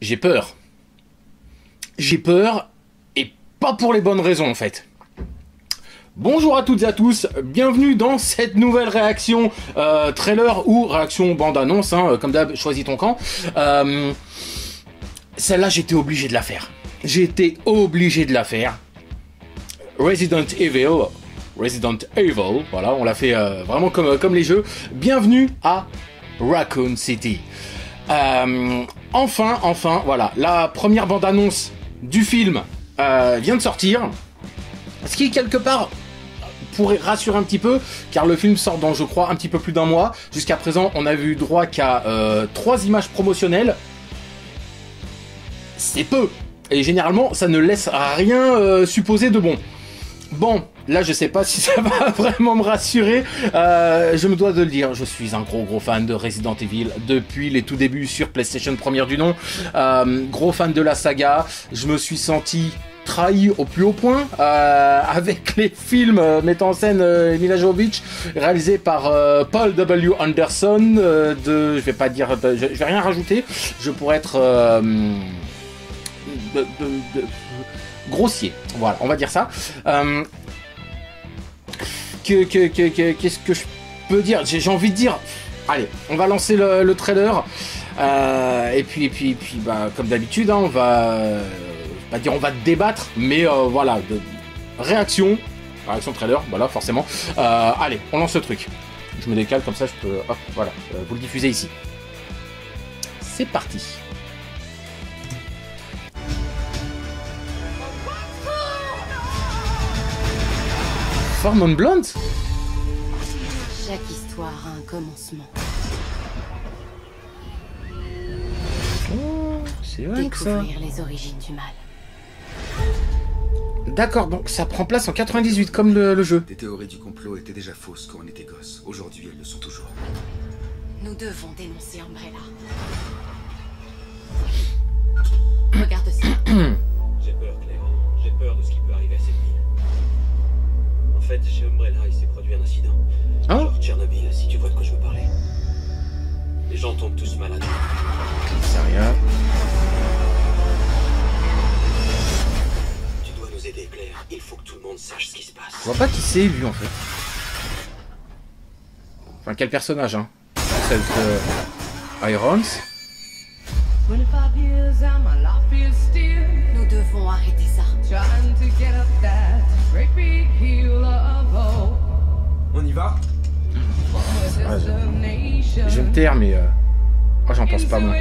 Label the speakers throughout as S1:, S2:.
S1: j'ai peur. J'ai peur, et pas pour les bonnes raisons en fait. Bonjour à toutes et à tous, bienvenue dans cette nouvelle réaction trailer ou réaction bande-annonce, hein, comme d'hab, choisis ton camp. Celle-là, j'étais obligé de la faire. J'étais obligé de la faire. Resident Evil, voilà, on l'a fait vraiment comme les jeux. Bienvenue à Raccoon City. Enfin, voilà, la première bande-annonce du film vient de sortir. Ce qui, quelque part, pourrait rassurer un petit peu, car le film sort dans, je crois, un petit peu plus d'un mois. Jusqu'à présent, on a eu droit qu'à 3 images promotionnelles. C'est peu. Et généralement, ça ne laisse rien supposer de bon. Bon, là, je sais pas si ça va vraiment me rassurer. Je me dois de le dire, je suis un gros fan de Resident Evil depuis les tout débuts sur PlayStation première du nom. Gros fan de la saga. Je me suis senti trahi au plus haut point avec les films mettant en scène Milla Jovovich, réalisés par Paul W. Anderson. Je vais pas dire, je vais rien rajouter. Je pourrais être grossier, voilà, on va dire ça. Qu'est-ce que je peux dire? J'ai envie de dire, allez, on va lancer le trailer, et puis bah, comme d'habitude, hein, on va pas dire on va débattre, mais voilà, réaction trailer, voilà, forcément. Allez, on lance le truc. Je me décale comme ça, je peux, hop, voilà, vous le diffusez ici. C'est parti. Forme on blonde.
S2: Chaque histoire a un commencement.
S1: Oh, c'est vrai que ça.
S2: Découvrir les origines du mal.
S1: D'accord, donc ça prend place en 98 comme le jeu.
S3: Tes théories du complot étaient déjà fausses quand on était gosse. Aujourd'hui, elles le sont toujours.
S2: Nous devons dénoncer Umbrella. Regarde ça.
S4: J'ai peur, Claire. J'ai peur de ce qui peut arriver à cette ville. En fait, chez Umbrella, il s'est produit un incident.
S1: Hein?
S4: Genre Tchernobyl, si tu vois de quoi je veux parler. Les gens tombent tous malades.
S1: C'est rien.
S4: Tu dois nous aider, Claire. Il faut que tout le monde sache ce qui se passe.
S1: Je vois pas qui c'est lui en fait. Enfin quel personnage hein. Cette Irons.
S2: Nous devons arrêter ça.
S3: On y va?
S1: Ah, je vais me taire mais oh, j'en pense pas moi.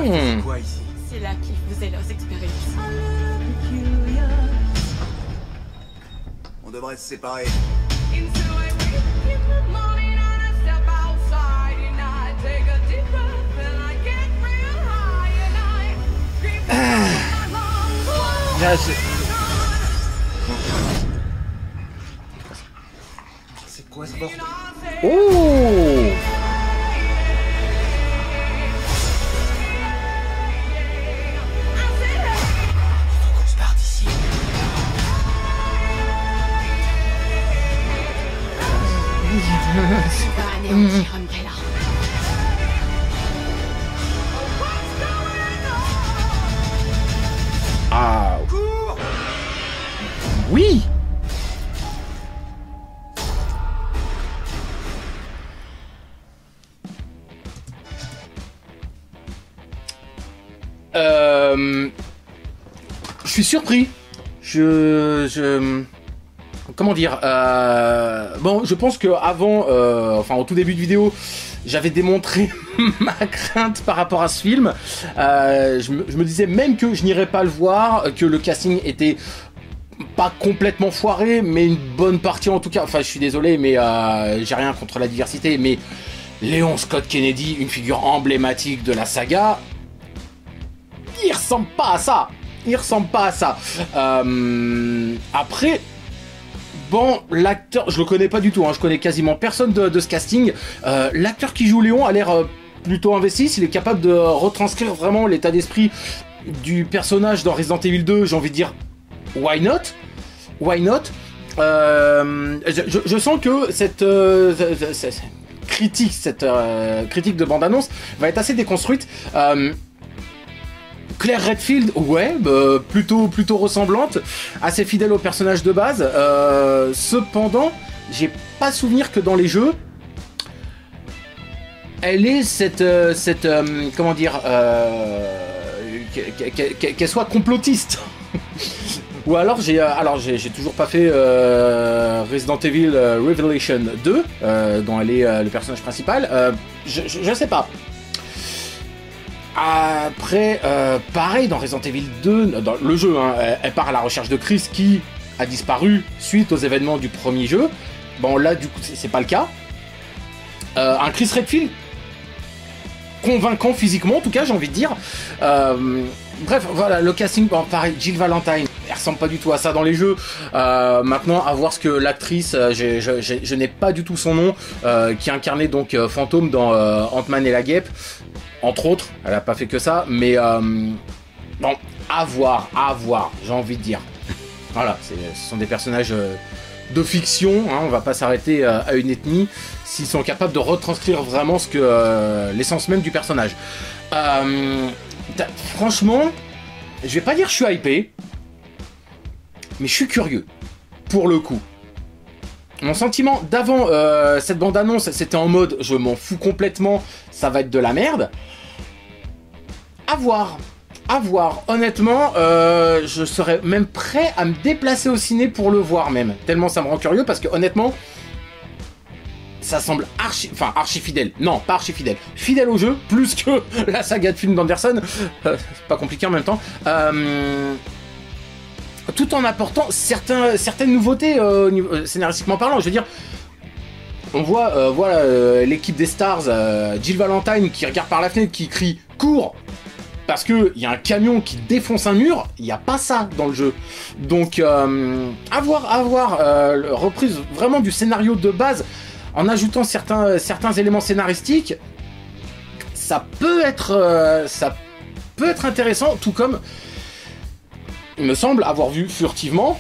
S3: C'est quoi ici?
S2: C'est là qu'ils faisaient leurs expériences.
S3: On devrait se séparer.
S1: Là,
S3: C'est quoi ce bordel?
S1: oh
S3: On se part d'ici.
S2: On va anéantir Umbrella.
S1: ah
S3: Cours!
S1: oui. Je suis surpris. Comment dire, bon, je pense que avant, enfin au tout début de vidéo, j'avais démontré ma crainte par rapport à ce film. Je me disais même que je n'irais pas le voir, que le casting était pas complètement foiré, mais une bonne partie en tout cas. Enfin, je suis désolé, mais j'ai rien contre la diversité, mais Léon Scott Kennedy, une figure emblématique de la saga, il ressemble pas à ça. Il ressemble pas à ça. Après, bon, l'acteur, je le connais pas du tout, hein, je connais quasiment personne de ce casting. L'acteur qui joue Léon a l'air plutôt investi, s'il est capable de retranscrire vraiment l'état d'esprit du personnage dans Resident Evil 2, j'ai envie de dire, why not? Why not? Je sens que cette critique de bande-annonce va être assez déconstruite. Claire Redfield, ouais, plutôt ressemblante, assez fidèle au personnage de base. Cependant, j'ai pas souvenir que dans les jeux, elle est comment dire, qu'elle soit complotiste. Ou alors j'ai toujours pas fait Resident Evil Revelation 2, dont elle est le personnage principal. Je sais pas. Après, pareil dans Resident Evil 2, dans le jeu, hein, elle part à la recherche de Chris qui a disparu suite aux événements du premier jeu. Bon là du coup c'est pas le cas. Un Chris Redfield convaincant physiquement en tout cas j'ai envie de dire. Bref voilà le casting, bon, pareil Jill Valentine, elle ressemble pas du tout à ça dans les jeux. Maintenant à voir ce que l'actrice, je n'ai pas du tout son nom, qui incarnait donc Fantôme dans Ant-Man et la Guêpe. Entre autres, elle a pas fait que ça, mais bon, à voir, j'ai envie de dire. Voilà, ce sont des personnages de fiction, hein, on va pas s'arrêter à une ethnie, s'ils sont capables de retranscrire vraiment ce que l'essence même du personnage. Franchement, je vais pas dire que je suis hypé, mais je suis curieux, pour le coup. Mon sentiment d'avant cette bande-annonce, c'était en mode je m'en fous complètement, ça va être de la merde. À voir. Honnêtement, je serais même prêt à me déplacer au ciné pour le voir même. Tellement ça me rend curieux parce que honnêtement, ça semble archi fidèle. Non, pas archi fidèle. Fidèle au jeu, plus que la saga de films d'Anderson. C'est pas compliqué en même temps. Tout en apportant certaines nouveautés scénaristiquement parlant. Je veux dire, on voit l'équipe des Stars, Jill Valentine qui regarde par la fenêtre, qui crie « Cours !» parce qu'il y a un camion qui défonce un mur, il n'y a pas ça dans le jeu. Donc, à voir, reprise vraiment du scénario de base, en ajoutant certains éléments scénaristiques, ça peut être intéressant, tout comme il me semble avoir vu furtivement,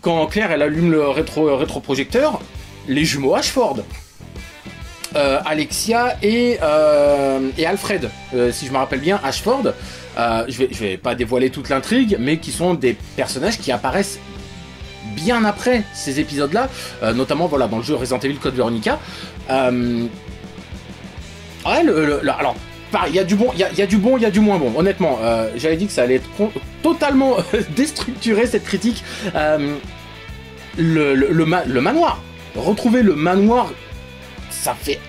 S1: quand Claire elle allume le rétroprojecteur, les jumeaux Ashford. Alexia et Alfred, si je me rappelle bien, Ashford. Je vais pas dévoiler toute l'intrigue, mais qui sont des personnages qui apparaissent bien après ces épisodes-là, notamment voilà dans le jeu Resident Evil Code Veronica. Ouais, alors. Il y a du bon, il y a du bon, il y a du moins bon. Honnêtement, j'avais dit que ça allait être totalement déstructuré cette critique. Le manoir, retrouver le manoir, ça fait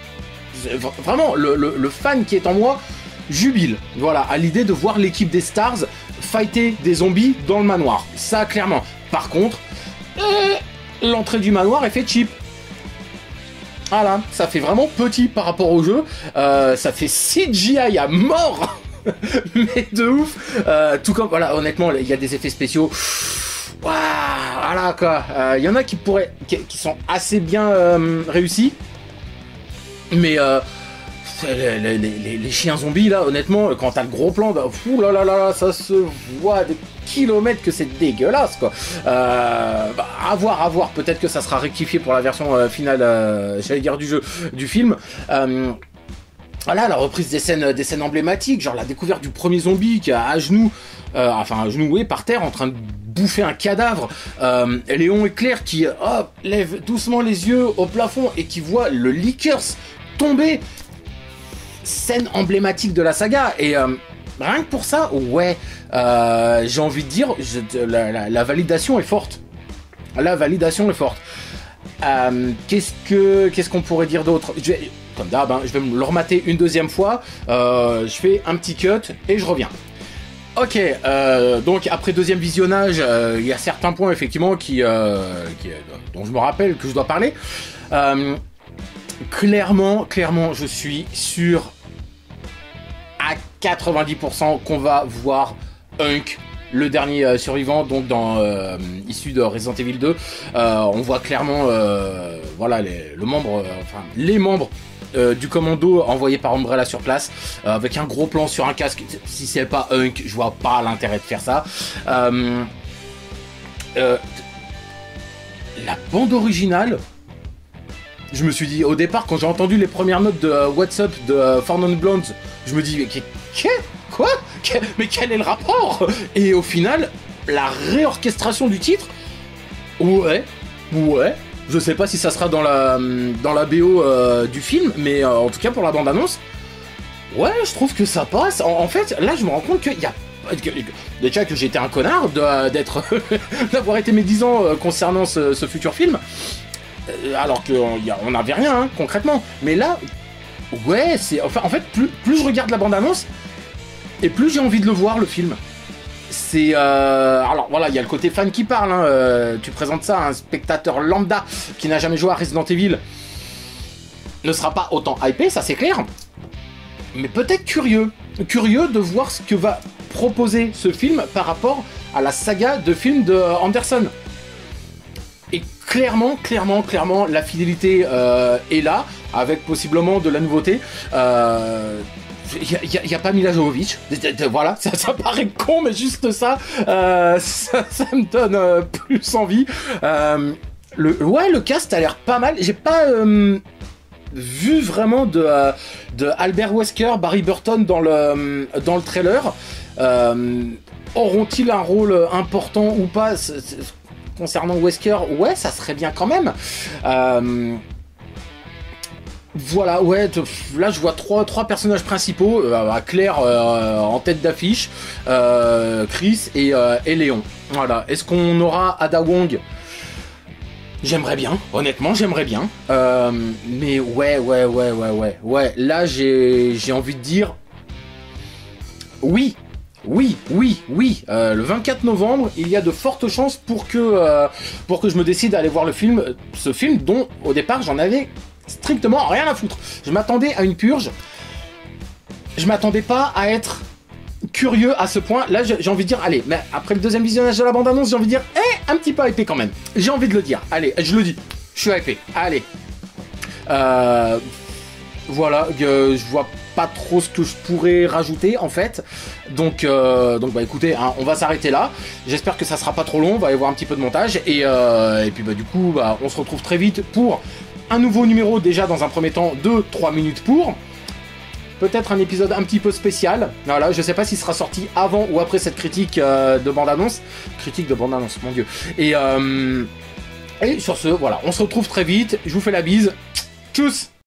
S1: vraiment le fan qui est en moi jubile. Voilà, à l'idée de voir l'équipe des Stars fighter des zombies dans le manoir. Ça clairement. Par contre, l'entrée du manoir est fait cheap. Voilà, ça fait vraiment petit par rapport au jeu. Ça fait CGI à mort. Mais de ouf. Tout comme, voilà, honnêtement, il y a des effets spéciaux. Waouh, voilà quoi. Il y en a qui sont assez bien réussis. Mais les chiens zombies là, honnêtement, quand t'as le gros plan, fou là là, ça se voit des kilomètres que c'est dégueulasse quoi. À voir, peut-être que ça sera rectifié pour la version finale, j'allais dire du film. Voilà, la reprise des scènes emblématiques, genre la découverte du premier zombie qui est à genoux, agenouillé par terre en train de bouffer un cadavre. Léon et Claire qui lèvent doucement les yeux au plafond et qui voient le Lickers tomber. Scène emblématique de la saga. Et rien que pour ça, ouais, j'ai envie de dire, la validation est forte. La validation est forte. Qu'est-ce qu'on pourrait dire d'autre? Comme d'hab, je vais me le remater une deuxième fois. Je fais un petit cut et je reviens. Ok, donc après deuxième visionnage, il y a certains points effectivement dont je me rappelle que je dois parler. Clairement, je suis sûr à 90% qu'on va voir Hunk, le dernier survivant, donc issu de Resident Evil 2. On voit clairement, voilà, les membres du commando envoyé par Umbrella sur place, avec un gros plan sur un casque. Si c'est pas Hunk, je vois pas l'intérêt de faire ça. la bande originale, je me suis dit, au départ, quand j'ai entendu les premières notes de What's Up de Four Non Blondes, je me dis, mais quoi? Mais quel est le rapport? Et au final, la réorchestration du titre, ouais, je sais pas si ça sera dans la BO du film, mais en tout cas pour la bande-annonce, ouais, je trouve que ça passe. En fait, là, je me rends compte qu'il y a... Déjà que j'étais un connard d'avoir été médisant concernant ce futur film, alors qu'on n'avait rien, hein, concrètement. Mais là, ouais, c'est... Enfin, en fait, plus je regarde la bande-annonce, et plus j'ai envie de le voir, le film. C'est... Alors, voilà, il y a le côté fan qui parle, hein. Tu présentes ça à un spectateur lambda qui n'a jamais joué à Resident Evil, ne sera pas autant hypé, ça c'est clair. Mais peut-être curieux de voir ce que va proposer ce film par rapport à la saga de films de Anderson. Et clairement, la fidélité est là, avec possiblement de la nouveauté. Y a pas Mila Jovovich, voilà, ça paraît con, mais juste ça, ça me donne plus envie. Le cast a l'air pas mal. J'ai pas vu vraiment de Albert Wesker, Barry Burton dans le trailer. Auront-ils un rôle important ou pas concernant Wesker? Ouais, ça serait bien quand même. Voilà, ouais, là je vois trois personnages principaux, Claire en tête d'affiche, Chris et Léon. Voilà, est-ce qu'on aura Ada Wong? J'aimerais bien, honnêtement, j'aimerais bien. Mais ouais, là j'ai envie de dire... Oui. Le 24 novembre, il y a de fortes chances pour que je me décide à aller voir ce film dont au départ j'en avais strictement rien à foutre. Je m'attendais à une purge. Je m'attendais pas à être curieux à ce point. Là, j'ai envie de dire, allez, mais après le deuxième visionnage de la bande-annonce, j'ai envie de dire, un petit peu hypé quand même. J'ai envie de le dire. Allez, je le dis. Je suis hypé. Allez. Voilà, je vois pas trop ce que je pourrais rajouter en fait. Donc bah écoutez, hein, on va s'arrêter là. J'espère que ça sera pas trop long. On va aller voir un petit peu de montage. Et puis bah du coup, bah, on se retrouve très vite pour un nouveau numéro, déjà dans un premier temps de 3 minutes pour. Peut-être un épisode un petit peu spécial. Voilà, je sais pas s'il sera sorti avant ou après cette critique de bande-annonce. Critique de bande-annonce, mon dieu. Et sur ce, voilà, on se retrouve très vite. Je vous fais la bise. Tchuss!